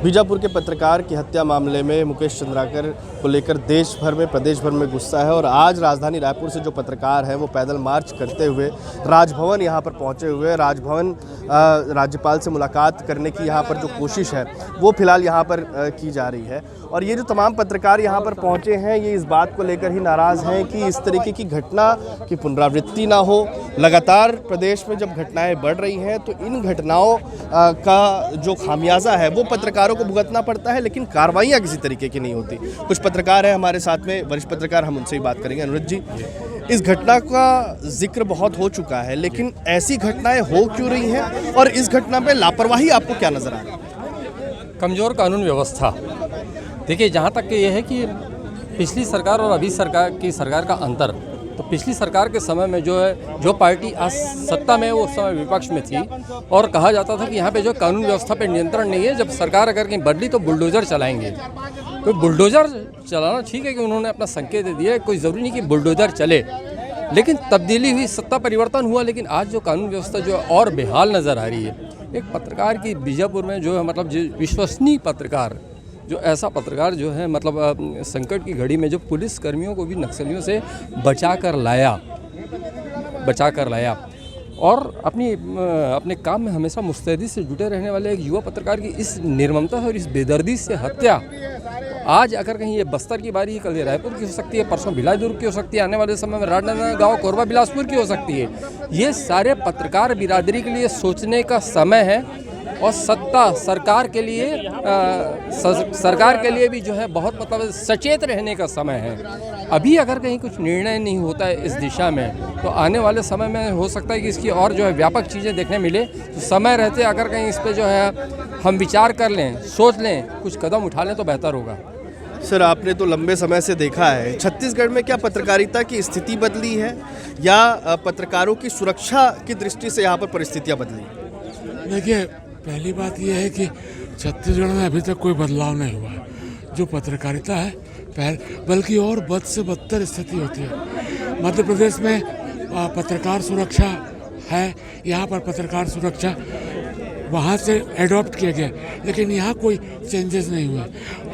बीजापुर के पत्रकार की हत्या मामले में मुकेश चंद्राकर को लेकर देश भर में प्रदेश भर में गुस्सा है और आज राजधानी रायपुर से जो पत्रकार हैं वो पैदल मार्च करते हुए राजभवन यहाँ पर पहुँचे हुए राजभवन राज्यपाल से मुलाकात करने की यहाँ पर जो कोशिश है वो फिलहाल यहाँ पर की जा रही है। और ये जो तमाम पत्रकार यहाँ पर पहुँचे हैं ये इस बात को लेकर ही नाराज़ हैं कि इस तरीके की घटना की पुनरावृत्ति ना हो। लगातार प्रदेश में जब घटनाएं बढ़ रही हैं तो इन घटनाओं का जो खामियाजा है वो पत्रकारों को भुगतना पड़ता है, लेकिन कार्रवाइयाँ किसी तरीके की नहीं होती। कुछ पत्रकार हैं हमारे साथ में, वरिष्ठ पत्रकार, हम उनसे ही बात करेंगे। अनुरुद्ध जी, इस घटना का जिक्र बहुत हो चुका है, लेकिन ऐसी घटनाएं हो क्यों रही हैं और इस घटना पे लापरवाही आपको क्या नजर आ रही है? कमज़ोर कानून व्यवस्था। देखिए, जहाँ तक ये है कि पिछली सरकार और अभी सरकार का अंतर, तो पिछली सरकार के समय में जो पार्टी आज सत्ता में वो उस समय विपक्ष में थी और कहा जाता था कि यहाँ पे जो कानून व्यवस्था पे नियंत्रण नहीं है, जब सरकार अगर कहीं बदली तो बुलडोजर चलाएंगे। तो बुलडोजर चलाना ठीक है कि उन्होंने अपना संकेत दे दिया, कोई ज़रूरी नहीं कि बुलडोजर चले, लेकिन तब्दीली हुई, सत्ता परिवर्तन हुआ, लेकिन आज जो कानून व्यवस्था जो और बेहाल नज़र आ रही है। एक पत्रकार की बीजापुर में जो है मतलब जो विश्वसनीय पत्रकार, जो ऐसा पत्रकार जो है मतलब संकट की घड़ी में जो पुलिस कर्मियों को भी नक्सलियों से बचा कर लाया और अपने काम में हमेशा मुस्तैदी से जुटे रहने वाले एक युवा पत्रकार की इस निर्ममता और इस बेदर्दी से हत्या, तो आज अगर कहीं ये बस्तर की बारी, कल ये रायपुर की हो सकती है, परसों भिलाई की हो सकती है, आने वाले समय में राजनांदगांव, कोरबा, बिलासपुर की हो सकती है। ये सारे पत्रकार बिरादरी के लिए सोचने का समय है और सत्ता सरकार के लिए भी जो है बहुत मतलब सचेत रहने का समय है। अभी अगर कहीं कुछ निर्णय नहीं होता है इस दिशा में तो आने वाले समय में हो सकता है कि इसकी और जो है व्यापक चीज़ें देखने मिले। तो समय रहते अगर कहीं इस पे जो है हम विचार कर लें, सोच लें, कुछ कदम उठा लें तो बेहतर होगा। सर, आपने तो लंबे समय से देखा है, छत्तीसगढ़ में क्या पत्रकारिता की स्थिति बदली है या पत्रकारों की सुरक्षा की दृष्टि से यहाँ पर परिस्थितियाँ बदली? देखिए, पहली बात यह है कि छत्तीसगढ़ में अभी तक कोई बदलाव नहीं हुआ है। जो पत्रकारिता है बल्कि और बद से बदतर स्थिति होती है। मध्य प्रदेश में पत्रकार सुरक्षा है, यहाँ पर पत्रकार सुरक्षा वहाँ से एडॉप्ट किया गया, लेकिन यहाँ कोई चेंजेस नहीं हुए।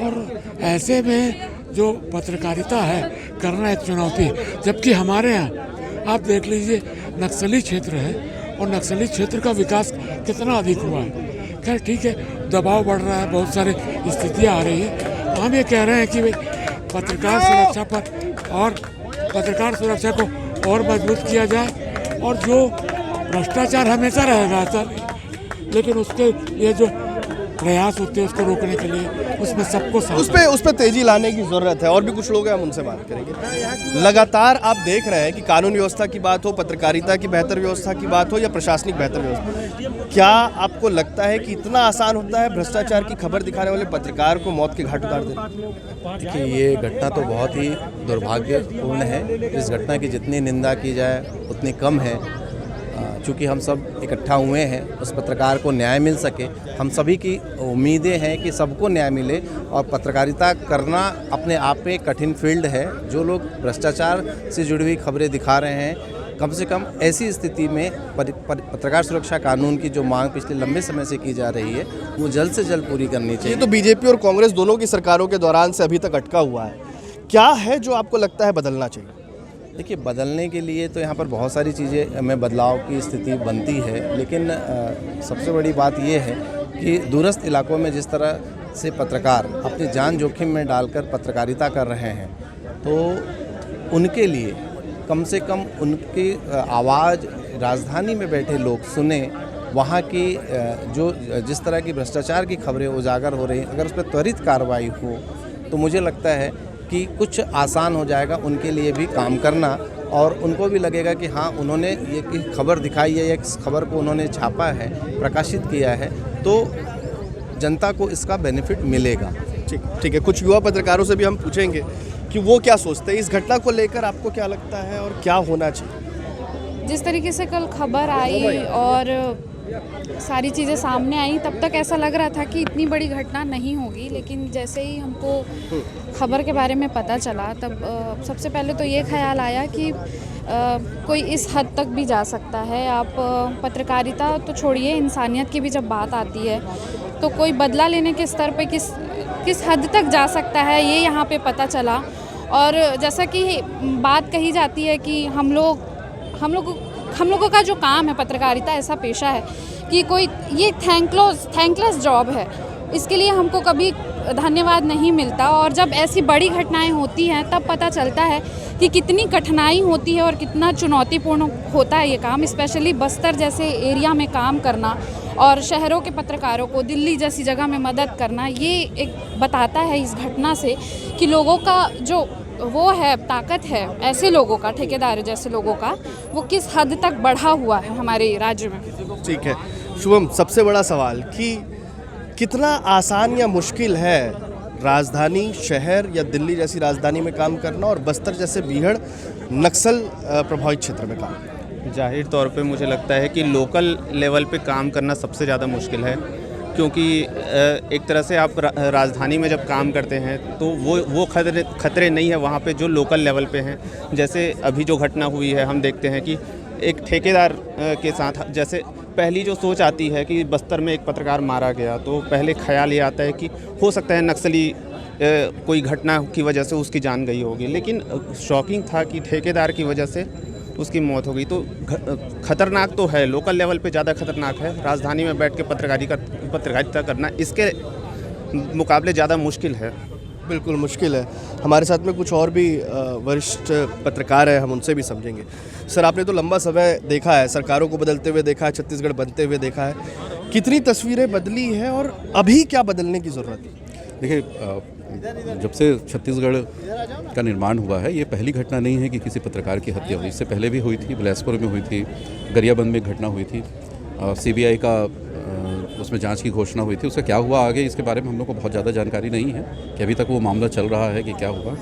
और ऐसे में जो पत्रकारिता है करना एक चुनौती है, जबकि हमारे यहाँ आप देख लीजिए नक्सली क्षेत्र है और नक्सली क्षेत्र का विकास कितना अधिक हुआ है। खैर ठीक है, दबाव बढ़ रहा है, बहुत सारी स्थितियाँ आ रही है। तो हम ये कह रहे हैं कि भाई पत्रकार सुरक्षा पर और पत्रकार सुरक्षा को और मजबूत किया जाए और जो भ्रष्टाचार हमेशा रहेगा सर, लेकिन उसके ये जो प्रयास होते हैं उसको रोकने के लिए उसमें सबको उस पे तेजी लाने की ज़रूरत है। और भी कुछ लोग हैं, हम उनसे बात करेंगे। लगातार आप देख रहे हैं कि कानून व्यवस्था की बात हो, पत्रकारिता की बेहतर व्यवस्था की बात हो या प्रशासनिक बेहतर व्यवस्था, क्या आपको लगता है कि इतना आसान होता है भ्रष्टाचार की खबर दिखाने वाले पत्रकार को मौत के घाट उतार देना? देखिए, ये घटना तो बहुत ही दुर्भाग्यपूर्ण है। इस घटना की जितनी निंदा की जाए उतनी कम है। चूँकि हम सब इकट्ठा हुए हैं, उस पत्रकार को न्याय मिल सके, हम सभी की उम्मीदें हैं कि सबको न्याय मिले। और पत्रकारिता करना अपने आप में कठिन फील्ड है। जो लोग भ्रष्टाचार से जुड़ी हुई खबरें दिखा रहे हैं, कम से कम ऐसी स्थिति में पत्रकार सुरक्षा कानून की जो मांग पिछले लंबे समय से की जा रही है वो जल्द से जल्द पूरी करनी चाहिए। ये तो बीजेपी और कांग्रेस दोनों की सरकारों के दौरान से अभी तक अटका हुआ है, क्या है जो आपको लगता है बदलना चाहिए? देखिए, बदलने के लिए तो यहाँ पर बहुत सारी चीज़ें में बदलाव की स्थिति बनती है, लेकिन सबसे बड़ी बात ये है कि दूरस्थ इलाकों में जिस तरह से पत्रकार अपनी जान जोखिम में डालकर पत्रकारिता कर रहे हैं, तो उनके लिए कम से कम उनकी आवाज़ राजधानी में बैठे लोग सुने। वहाँ की जो जिस तरह की भ्रष्टाचार की खबरें उजागर हो रही हैं, अगर उस पर त्वरित कार्रवाई हो तो मुझे लगता है कि कुछ आसान हो जाएगा उनके लिए भी काम करना। और उनको भी लगेगा कि हाँ, उन्होंने ये खबर दिखाई है, एक खबर को उन्होंने छापा है, प्रकाशित किया है, तो जनता को इसका बेनिफिट मिलेगा। ठीक है, कुछ युवा पत्रकारों से भी हम पूछेंगे कि वो क्या सोचते हैं इस घटना को लेकर, आपको क्या लगता है और क्या होना चाहिए? जिस तरीके से कल खबर आई और सारी चीज़ें सामने आई, तब तक ऐसा लग रहा था कि इतनी बड़ी घटना नहीं होगी, लेकिन जैसे ही हमको खबर के बारे में पता चला तब सबसे पहले तो ये ख्याल आया कि कोई इस हद तक भी जा सकता है। आप पत्रकारिता तो छोड़िए, इंसानियत की भी जब बात आती है तो कोई बदला लेने के स्तर पे किस हद तक जा सकता है ये यहाँ पे पता चला। और जैसा कि बात कही जाती है कि हम लोगों का जो काम है, पत्रकारिता ऐसा पेशा है कि कोई ये थैंकलेस जॉब है, इसके लिए हमको कभी धन्यवाद नहीं मिलता। और जब ऐसी बड़ी घटनाएं होती हैं तब पता चलता है कि कितनी कठिनाई होती है और कितना चुनौतीपूर्ण होता है ये काम। स्पेशली बस्तर जैसे एरिया में काम करना और शहरों के पत्रकारों को दिल्ली जैसी जगह में मदद करना, ये एक बताता है इस घटना से कि लोगों का जो वो है, ताकत है ऐसे लोगों का, ठेकेदार जैसे लोगों का, वो किस हद तक बढ़ा हुआ है हमारे राज्य में। ठीक है शुभम, सबसे बड़ा सवाल कि कितना आसान या मुश्किल है राजधानी शहर या दिल्ली जैसी राजधानी में काम करना और बस्तर जैसे बीहड़ नक्सल प्रभावित क्षेत्र में काम? जाहिर तौर पे मुझे लगता है कि लोकल लेवल पे काम करना सबसे ज़्यादा मुश्किल है, क्योंकि एक तरह से आप राजधानी में जब काम करते हैं तो वो खतरे नहीं है वहाँ पे जो लोकल लेवल पे हैं। जैसे अभी जो घटना हुई है, हम देखते हैं कि एक ठेकेदार के साथ, जैसे पहली जो सोच आती है कि बस्तर में एक पत्रकार मारा गया, तो पहले ख्याल ये आता है कि हो सकता है नक्सली कोई घटना की वजह से उसकी जान गई होगी, लेकिन शॉकिंग था कि ठेकेदार की वजह से उसकी मौत हो गई। तो खतरनाक तो है, लोकल लेवल पे ज़्यादा खतरनाक है। राजधानी में बैठ के पत्रकारिता करना इसके मुकाबले ज़्यादा मुश्किल है। बिल्कुल मुश्किल है। हमारे साथ में कुछ और भी वरिष्ठ पत्रकार हैं, हम उनसे भी समझेंगे। सर, आपने तो लंबा समय देखा है, सरकारों को बदलते हुए देखा है, छत्तीसगढ़ बनते हुए देखा है, कितनी तस्वीरें बदली हैं और अभी क्या बदलने की ज़रूरत है? देखिए, जब से छत्तीसगढ़ का निर्माण हुआ है, ये पहली घटना नहीं है कि किसी पत्रकार की हत्या हुई। इससे पहले भी हुई थी, बिलासपुर में हुई थी, गरियाबंद में घटना हुई थी, CBI का उसमें जांच की घोषणा हुई थी। उसका क्या हुआ आगे, इसके बारे में हम लोग को बहुत ज़्यादा जानकारी नहीं है कि अभी तक वो मामला चल रहा है कि क्या हुआ।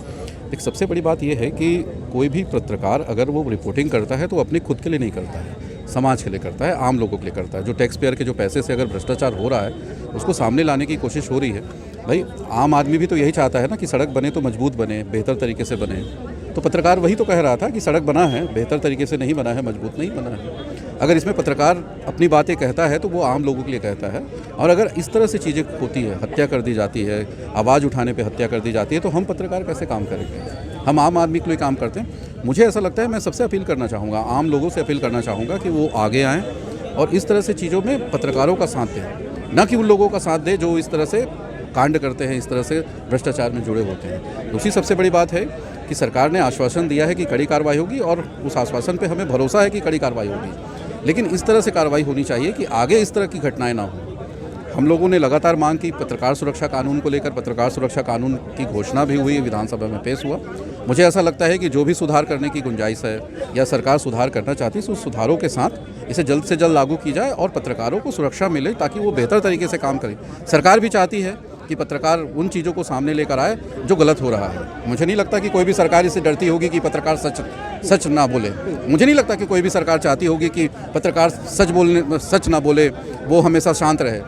एक सबसे बड़ी बात यह है कि कोई भी पत्रकार अगर वो रिपोर्टिंग करता है तो अपने खुद के लिए नहीं करता है, समाज के लिए करता है, आम लोगों के लिए करता है। जो टैक्स पेयर के जो पैसे से अगर भ्रष्टाचार हो रहा है उसको सामने लाने की कोशिश हो रही है। भाई, आम आदमी भी तो यही चाहता है ना कि सड़क बने तो मजबूत बने, बेहतर तरीके से बने। तो पत्रकार वही तो कह रहा था कि सड़क बना है, बेहतर तरीके से नहीं बना है, मजबूत नहीं बना है। अगर इसमें पत्रकार अपनी बातें कहता है तो वो आम लोगों के लिए कहता है। और अगर इस तरह से चीज़ें होती है, हत्या कर दी जाती है, आवाज़ उठाने पे हत्या कर दी जाती है, तो हम पत्रकार कैसे काम करेंगे? हम आम आदमी के लिए काम करते हैं। मुझे ऐसा लगता है, मैं सबसे अपील करना चाहूँगा, आम लोगों से अपील करना चाहूँगा कि वो आगे आएँ और इस तरह से चीज़ों में पत्रकारों का साथ दें, न कि उन लोगों का साथ दें जो इस तरह से कांड करते हैं, इस तरह से भ्रष्टाचार में जुड़े होते हैं। दूसरी सबसे बड़ी बात है कि सरकार ने आश्वासन दिया है कि कड़ी कार्रवाई होगी और उस आश्वासन पे हमें भरोसा है कि कड़ी कार्रवाई होगी। लेकिन इस तरह से कार्रवाई होनी चाहिए कि आगे इस तरह की घटनाएं ना हो। हम लोगों ने लगातार मांग की, पत्रकार सुरक्षा कानून को लेकर पत्रकार सुरक्षा कानून की घोषणा भी हुई, विधानसभा में पेश हुआ। मुझे ऐसा लगता है कि जो भी सुधार करने की गुंजाइश है या सरकार सुधार करना चाहती है, उस सुधारों के साथ इसे जल्द से जल्द लागू की जाए और पत्रकारों को सुरक्षा मिले ताकि वो बेहतर तरीके से काम करें। सरकार भी चाहती है कि पत्रकार उन चीज़ों को सामने लेकर आए जो गलत हो रहा है। मुझे नहीं लगता कि कोई भी सरकार इससे डरती होगी कि पत्रकार सच ना बोले। मुझे नहीं लगता कि कोई भी सरकार चाहती होगी कि पत्रकार सच ना बोले, वो हमेशा शांत रहे।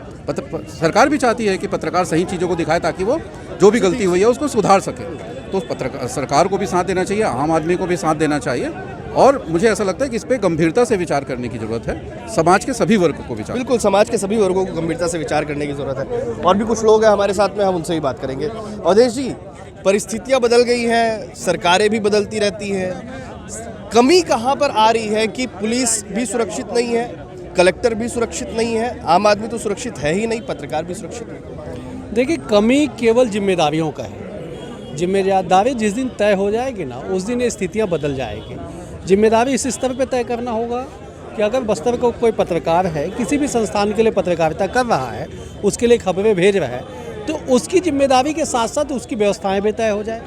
सरकार भी चाहती है कि पत्रकार सही चीज़ों को दिखाए ताकि वो जो भी गलती हुई है उसको सुधार सके। तो सरकार को भी साथ देना चाहिए, आम आदमी को भी साथ देना चाहिए। और मुझे ऐसा लगता है कि इस पर गंभीरता से विचार करने की ज़रूरत है, समाज के सभी वर्गों को विचार। बिल्कुल, समाज के सभी वर्गों को गंभीरता से विचार करने की ज़रूरत है। और भी कुछ लोग हैं हमारे साथ में, हम उनसे ही बात करेंगे। अवधेश जी, परिस्थितियाँ बदल गई हैं, सरकारें भी बदलती रहती हैं, कमी कहाँ पर आ रही है कि पुलिस भी सुरक्षित नहीं है, कलेक्टर भी सुरक्षित नहीं है, आम आदमी तो सुरक्षित है ही नहीं, पत्रकार भी सुरक्षित नहीं? देखिए, कमी केवल जिम्मेदारियों का है। जिम्मेदारी जिस दिन तय हो जाएगी ना, उस दिन ये स्थितियाँ बदल जाएगी। जिम्मेदारी इस स्तर पे तय करना होगा कि अगर बस्तर को कोई पत्रकार है, किसी भी संस्थान के लिए पत्रकारिता कर रहा है, उसके लिए खबरें भेज रहा है, तो उसकी जिम्मेदारी के साथ साथ उसकी व्यवस्थाएं भी तय हो जाए।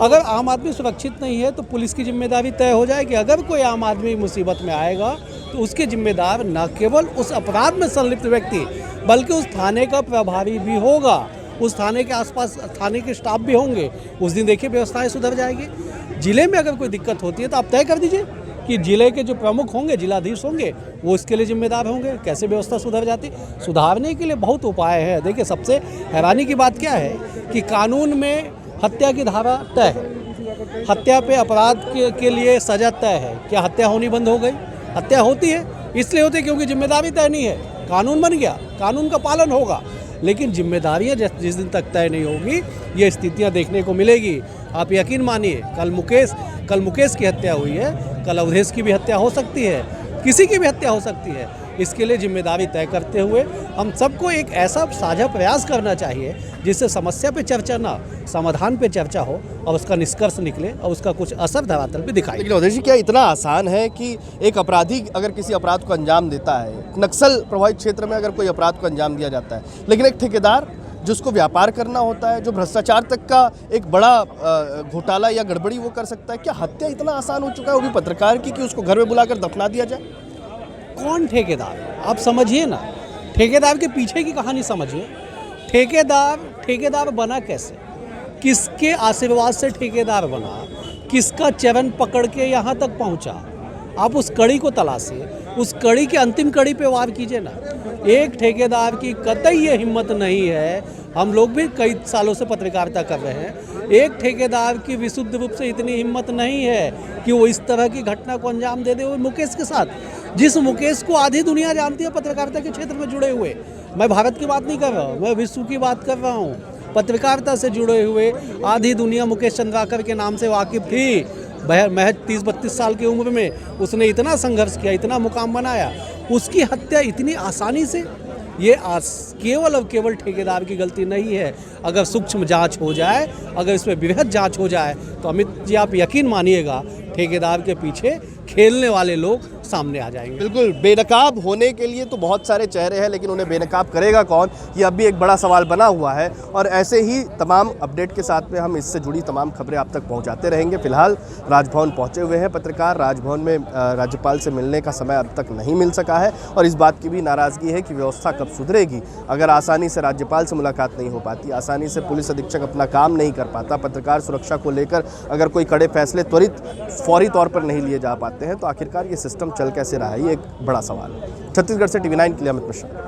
अगर आम आदमी सुरक्षित नहीं है तो पुलिस की जिम्मेदारी तय हो जाए कि अगर कोई आम आदमी मुसीबत में आएगा तो उसके जिम्मेदार न केवल उस अपराध में संलिप्त व्यक्ति बल्कि उस थाने का प्रभारी भी होगा, उस थाने के आसपास थाने के स्टाफ भी होंगे। उस दिन देखिए व्यवस्थाएं सुधर जाएगी। जिले में अगर कोई दिक्कत होती है तो आप तय कर दीजिए कि जिले के जो प्रमुख होंगे, जिलाधीश होंगे, वो इसके लिए जिम्मेदार होंगे। कैसे व्यवस्था सुधर जाती, सुधारने के लिए बहुत उपाय है। देखिए, सबसे हैरानी की बात क्या है कि कानून में हत्या की धारा तय है, हत्या पे अपराध के लिए सजा तय है। क्या हत्या होनी बंद हो गई? हत्या होती है, इसलिए होती है क्योंकि जिम्मेदारी तय नहीं है। कानून बन गया, कानून का पालन होगा। लेकिन जिम्मेदारियां जिस दिन तक तय नहीं होगी ये स्थितियां देखने को मिलेगी। आप यकीन मानिए कल मुकेश की हत्या हुई है, कल अवधेश की भी हत्या हो सकती है, किसी की भी हत्या हो सकती है। इसके लिए जिम्मेदारी तय करते हुए हम सबको एक ऐसा साझा प्रयास करना चाहिए जिससे समस्या पे चर्चा ना, समाधान पे चर्चा हो और उसका निष्कर्ष निकले और उसका कुछ असर धरातल पे दिखाई। लेकिन अवधेश जी, क्या इतना आसान है कि एक अपराधी अगर किसी अपराध को अंजाम देता है, नक्सल प्रभावित क्षेत्र में अगर कोई अपराध को अंजाम दिया जाता है, लेकिन एक ठेकेदार जिसको व्यापार करना होता है, जो भ्रष्टाचार तक का एक बड़ा घोटाला या गड़बड़ी वो कर सकता है, क्या हत्या इतना आसान हो चुका है वो भी पत्रकार की कि उसको घर में बुलाकर दफना दिया जाए? कौन ठेकेदार? आप समझिए ना, ठेकेदार के पीछे की कहानी समझिए। ठेकेदार बना कैसे, किसके आशीर्वाद से ठेकेदार बना, किसका चरण पकड़ के यहाँ तक पहुँचा? आप उस कड़ी को तलाशिए, उस कड़ी के अंतिम कड़ी पे वार कीजिए ना। एक ठेकेदार की कतई ये हिम्मत नहीं है, हम लोग भी कई सालों से पत्रकारिता कर रहे हैं, एक ठेकेदार की विशुद्ध रूप से इतनी हिम्मत नहीं है कि वो इस तरह की घटना को अंजाम दे दे। वो मुकेश के साथ, जिस मुकेश को आधी दुनिया जानती है पत्रकारिता के क्षेत्र में जुड़े हुए, मैं भारत की बात नहीं कर रहा हूँ, मैं विश्व की बात कर रहा हूँ। पत्रकारिता से जुड़े हुए आधी दुनिया मुकेश चंद्राकर के नाम से वाकिफ थी। महज 30-32 साल की उम्र में उसने इतना संघर्ष किया, इतना मुकाम बनाया, उसकी हत्या इतनी आसानी से, ये केवल और केवल ठेकेदार की गलती नहीं है। अगर सूक्ष्म जांच हो जाए, अगर इसमें बृहद जांच हो जाए तो अमित जी आप यकीन मानिएगा ठेकेदार के पीछे खेलने वाले लोग सामने आ जाएंगे। बिल्कुल, बेनकाब होने के लिए तो बहुत सारे चेहरे हैं, लेकिन उन्हें बेनकाब करेगा कौन, ये अब भी एक बड़ा सवाल बना हुआ है। और ऐसे ही तमाम अपडेट के साथ में हम इससे जुड़ी तमाम खबरें आप तक पहुंचाते रहेंगे। फिलहाल राजभवन पहुंचे हुए हैं पत्रकार, राजभवन में राज्यपाल से मिलने का समय अब तक नहीं मिल सका है और इस बात की भी नाराज़गी है कि व्यवस्था कब सुधरेगी। अगर आसानी से राज्यपाल से मुलाकात नहीं हो पाती, आसानी से पुलिस अधीक्षक अपना काम नहीं कर पाता, पत्रकार सुरक्षा को लेकर अगर कोई कड़े फैसले त्वरित फौरी तौर पर नहीं लिए जा पाते हैं, तो आखिरकार ये सिस्टम चल कैसे रहा है, ये एक बड़ा सवाल है। छत्तीसगढ़ से TV9 के लिए अमित मिश्रा।